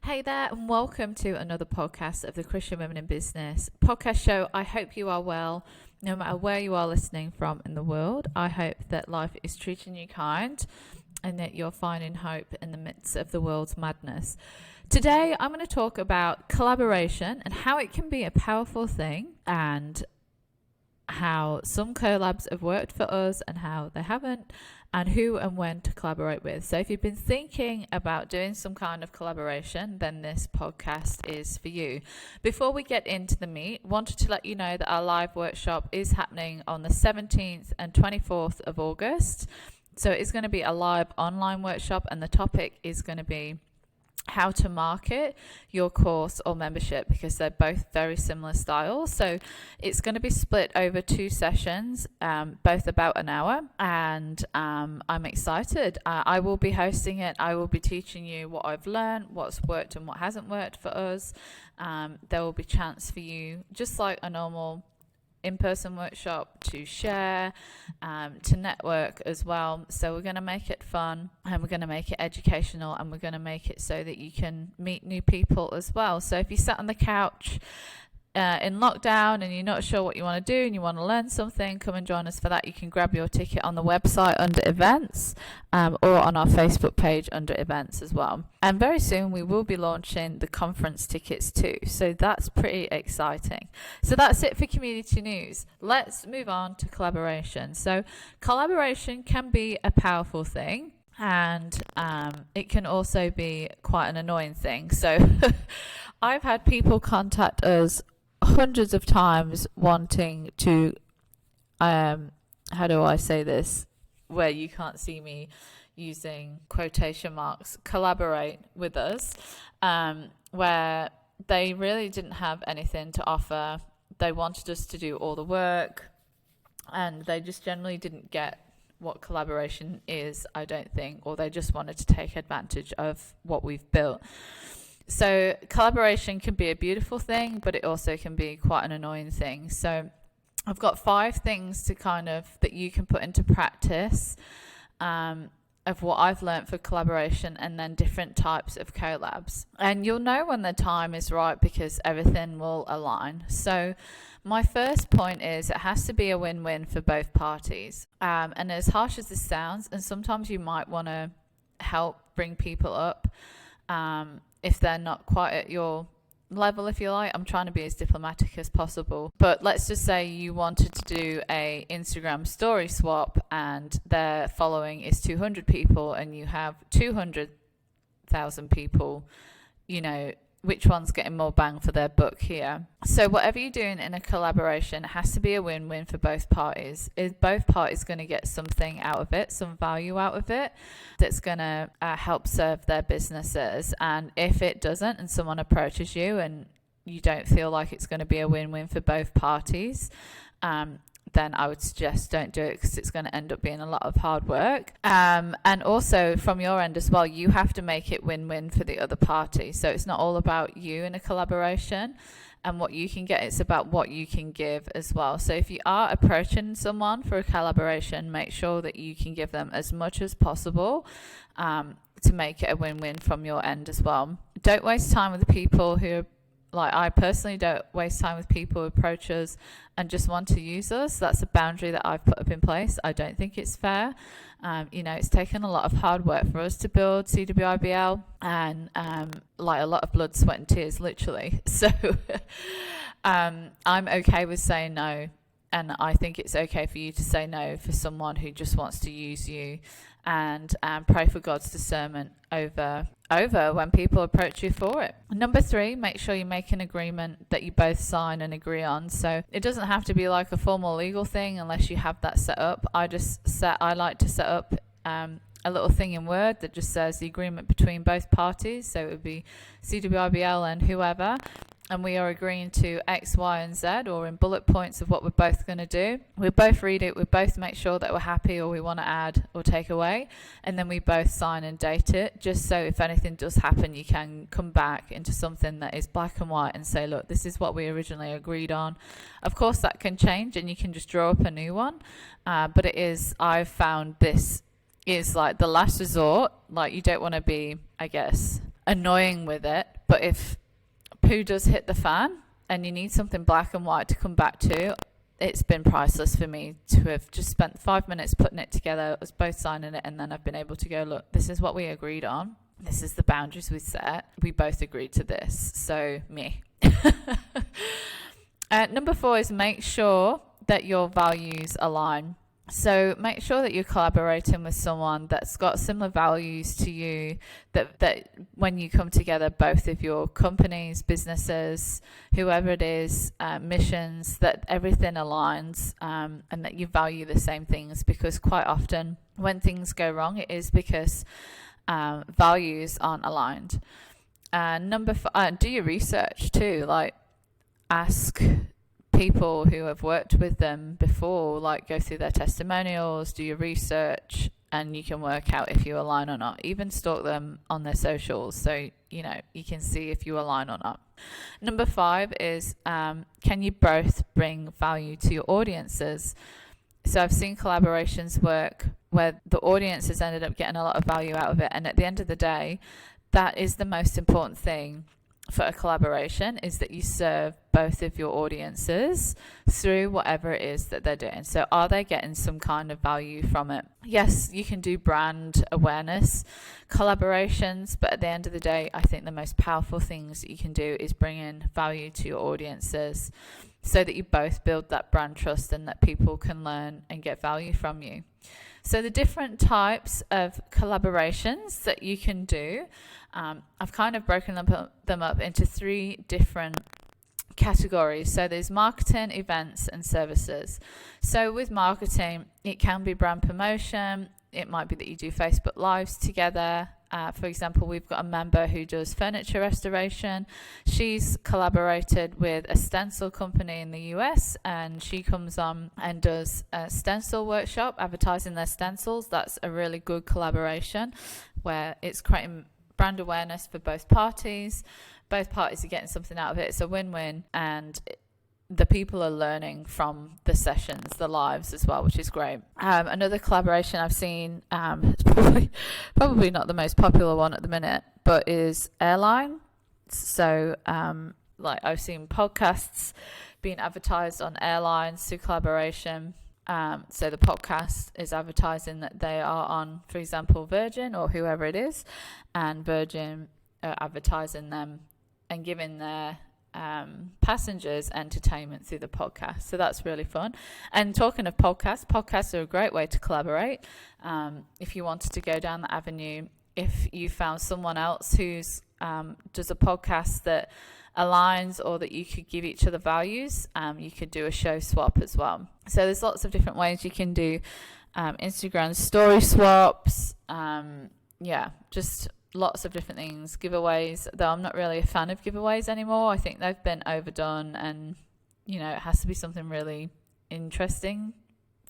Hey there, and welcome to another podcast of the Christian Women in Business podcast show. I hope you are well, no matter where you are listening from in the world. I hope that life is treating you kind and that you're finding hope in the midst of the world's madness. Today, I'm going to talk about collaboration and how it can be a powerful thing, and how some collabs have worked for us and how they haven't, and who and when to collaborate with. So if you've been thinking about doing some kind of collaboration, then this podcast is for you. Before we get into the meat, wanted to let you know that our live workshop is happening on the 17th and 24th of August. So it's going to be a live online workshop, and the topic is going to be how to market your course or membership, because they're both very similar styles. So it's going to be split over 2 sessions, both about an hour, and I'm excited. I will be hosting it. I will be teaching you what I've learned, what's worked and what hasn't worked for us. There will be chance for you, just like a normal in-person workshop, to share, to network as well. So we're going to make it fun, and we're going to make it educational, and we're going to make it so that you can meet new people as well. So if you sat on the couch in lockdown and you're not sure what you want to do and you want to learn something, come and join us for that. You can grab your ticket on the website under events, or on our Facebook page under events as well. And very soon we will be launching the conference tickets too, so that's pretty exciting. So that's it for community news. Let's move on to collaboration. So collaboration can be a powerful thing, and it can also be quite an annoying thing. So I've had people contact us hundreds of times wanting to how do I say this where you can't see me using quotation marks, collaborate with us, where they really didn't have anything to offer. They wanted us to do all the work, and they just generally didn't get what collaboration is, I don't think, or they just wanted to take advantage of what we've built. So collaboration can be a beautiful thing, but it also can be quite an annoying thing. So I've got 5 things to that you can put into practice, of what I've learned for collaboration, and then different types of collabs. And you'll know when the time is right, because everything will align. So my first point is it has to be a win-win for both parties. And as harsh as this sounds, and sometimes you might want to help bring people up, if they're not quite at your level, if you like. I'm trying to be as diplomatic as possible. But let's just say you wanted to do a Instagram story swap, and their following is 200 people, and you have 200,000 people. Which one's getting more bang for their buck here? So whatever you're doing in a collaboration, it has to be a win-win for both parties. Is both parties going to get something out of it, some value out of it, that's going to help serve their businesses? And if it doesn't, and someone approaches you and you don't feel like it's going to be a win-win for both parties, then I would suggest don't do it, because it's going to end up being a lot of hard work. And also from your end as well, you have to make it win-win for the other party. So it's not all about you in a collaboration and what you can get, it's about what you can give as well. So if you are approaching someone for a collaboration, make sure that you can give them as much as possible, to make it a win-win from your end as well. Don't waste time with the people who I personally don't waste time with people who approach us and just want to use us. That's a boundary that I've put up in place. I don't think it's fair. It's taken a lot of hard work for us to build CWIBL, and a lot of blood, sweat and tears, literally. So I'm okay with saying no, and I think it's okay for you to say no for someone who just wants to use you, and pray for God's discernment over when people approach you for it. Number 3, make sure you make an agreement that you both sign and agree on. So it doesn't have to be like a formal legal thing unless you have that set up. I like to set up a little thing in Word that just says the agreement between both parties. So it would be CWIBL and whoever, and we are agreeing to X, Y, and Z, or in bullet points of what we're both going to do. We both read it, we both make sure that we're happy or we want to add or take away, and then we both sign and date it, just so if anything does happen, you can come back into something that is black and white and say, look, this is what we originally agreed on. Of course, that can change and you can just draw up a new one, but I've found this is like the last resort. Like, you don't want to be, I guess, annoying with it. But if poo does hit the fan and you need something black and white to come back to, it's been priceless for me to have just spent 5 minutes putting it together, us both signing it, and then I've been able to go, look, this is what we agreed on. This is the boundaries we set. We both agreed to this. So me. Number 4 is make sure that your values align. So make sure that you're collaborating with someone that's got similar values to you, that when you come together, both of your companies, businesses, whoever it is, missions, that everything aligns, and that you value the same things, because quite often when things go wrong, it is because values aren't aligned. Number 5, do your research too. Like, ask people who have worked with them before, like go through their testimonials, do your research, and you can work out if you align or not. Even stalk them on their socials, so you can see if you align or not. Number 5 is can you both bring value to your audiences? So I've seen collaborations work where the audience has ended up getting a lot of value out of it, and at the end of the day, that is the most important thing for a collaboration, is that you serve both of your audiences through whatever it is that they're doing. So are they getting some kind of value from it? Yes, you can do brand awareness collaborations, but at the end of the day, I think the most powerful things that you can do is bring in value to your audiences so that you both build that brand trust and that people can learn and get value from you. So the different types of collaborations that you can do, I've kind of broken them up into 3 different categories. So there's marketing, events, and services. So with marketing, it can be brand promotion. It might be that you do Facebook Lives together. For example, we've got a member who does furniture restoration. She's collaborated with a stencil company in the US, and she comes on and does a stencil workshop advertising their stencils. That's a really good collaboration where it's creating brand awareness for both parties. Both parties are getting something out of it. It's a win-win, and the people are learning from the sessions, the lives as well, which is great. Another collaboration I've seen, it's probably not the most popular one at the minute, but is airline. So like I've seen podcasts being advertised on airlines through collaboration. So the podcast is advertising that they are on, for example, Virgin or whoever it is, and Virgin are advertising them and giving their passengers entertainment through the podcast. So that's really fun. And talking of podcasts are a great way to collaborate. If you wanted to go down that avenue, if you found someone else who's does a podcast that aligns, or that you could give each other values, you could do a show swap as well. So there's lots of different ways you can do Instagram story swaps, just lots of different things. Giveaways, though I'm not really a fan of giveaways anymore. I think they've been overdone, and it has to be something really interesting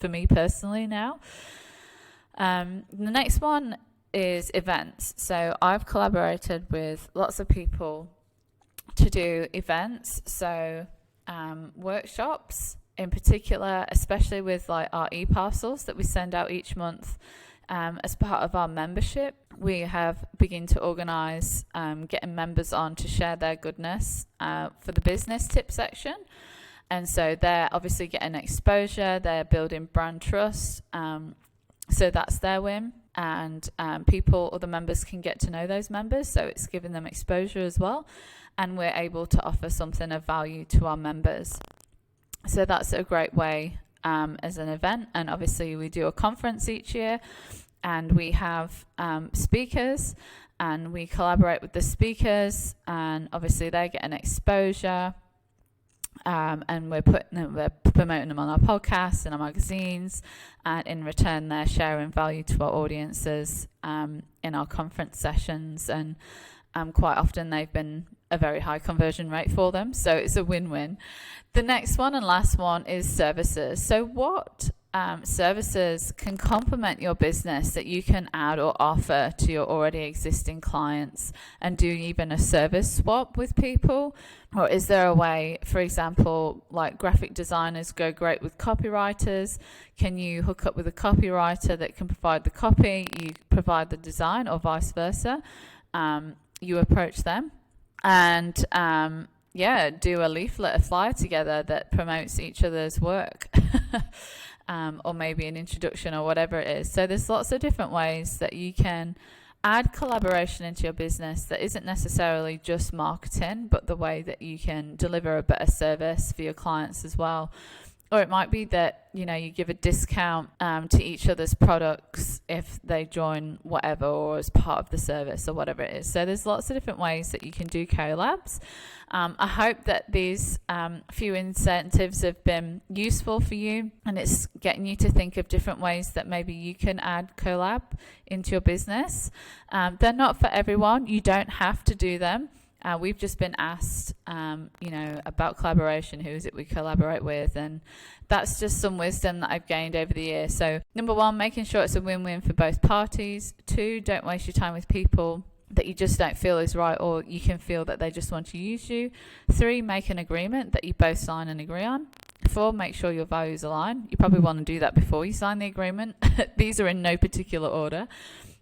for me personally now. The next one is events. So I've collaborated with lots of people to do events, so workshops in particular, especially with like our e-parcels that we send out each month. As part of our membership, we have begun to organise getting members on to share their goodness for the business tip section. And so they're obviously getting exposure, they're building brand trust. So that's their win. And other members can get to know those members. So it's giving them exposure as well. And we're able to offer something of value to our members. So that's a great way as an event. And obviously we do a conference each year, and we have speakers, and we collaborate with the speakers, and obviously they're getting exposure, and we're promoting them on our podcasts and our magazines, and in return they're sharing value to our audiences in our conference sessions, and quite often they've been a very high conversion rate for them, so it's a win-win. The next one and last one is services. So what services can complement your business that you can add or offer to your already existing clients, and do even a service swap with people? Or is there a way, for example, like graphic designers go great with copywriters? Can you hook up with a copywriter that can provide the copy, you provide the design, or vice versa? you approach them and do a leaflet, a flyer together that promotes each other's work. Or maybe an introduction or whatever it is. So there's lots of different ways that you can add collaboration into your business that isn't necessarily just marketing, but the way that you can deliver a better service for your clients as well. Or it might be that, you give a discount to each other's products if they join whatever, or as part of the service, or whatever it is. So there's lots of different ways that you can do collabs. I hope that these few incentives have been useful for you, and it's getting you to think of different ways that maybe you can add collab into your business. They're not for everyone. You don't have to do them. We've just been asked, about collaboration, who is it we collaborate with, and that's just some wisdom that I've gained over the years. So number one, making sure it's a win-win for both parties. 2, don't waste your time with people that you just don't feel is right, or you can feel that they just want to use you. 3, make an agreement that you both sign and agree on. 4, make sure your values align. You probably want to do that before you sign the agreement. These are in no particular order.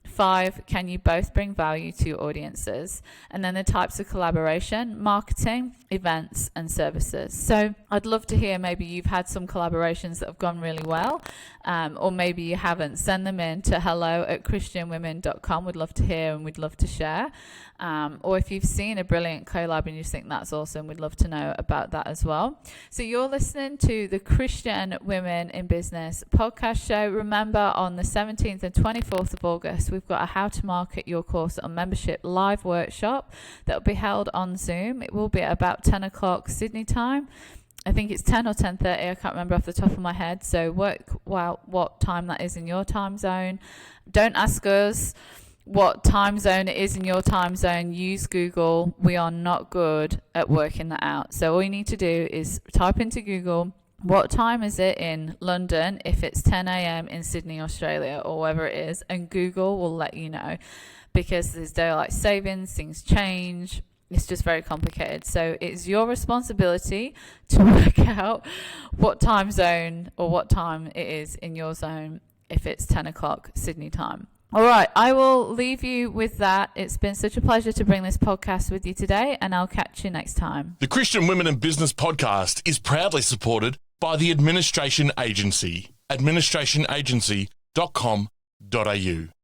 5, can you both bring value to your audiences? And then the types of collaboration: marketing, events, and services. So I'd love to hear, maybe you've had some collaborations that have gone really well, or maybe you haven't. Send them in to hello@christianwomen.com. We'd love to hear and we'd love to share. Or if you've seen a brilliant collab and you just think that's awesome, we'd love to know about that as well. So you're listening to the Christian Women in Business podcast show. Remember, on the 17th and 24th of August, we've got a How to Market Your Course on Membership live workshop that will be held on Zoom. It will be at about 10 o'clock Sydney time. I think it's 10 or 10:30. I can't remember off the top of my head. So work out what time that is in your time zone. Don't ask us what time zone it is in your time zone. Use Google. We are not good at working that out. So all you need to do is type into Google, what time is it in London if it's 10 a.m. in Sydney, Australia, or wherever it is, and Google will let you know, because there's daylight savings, things change. It's just very complicated. So it's your responsibility to work out what time zone or what time it is in your zone if it's 10 o'clock Sydney time. All right, I will leave you with that. It's been such a pleasure to bring this podcast with you today, and I'll catch you next time. The Christian Women in Business podcast is proudly supported by the Administration Agency, administrationagency.com.au.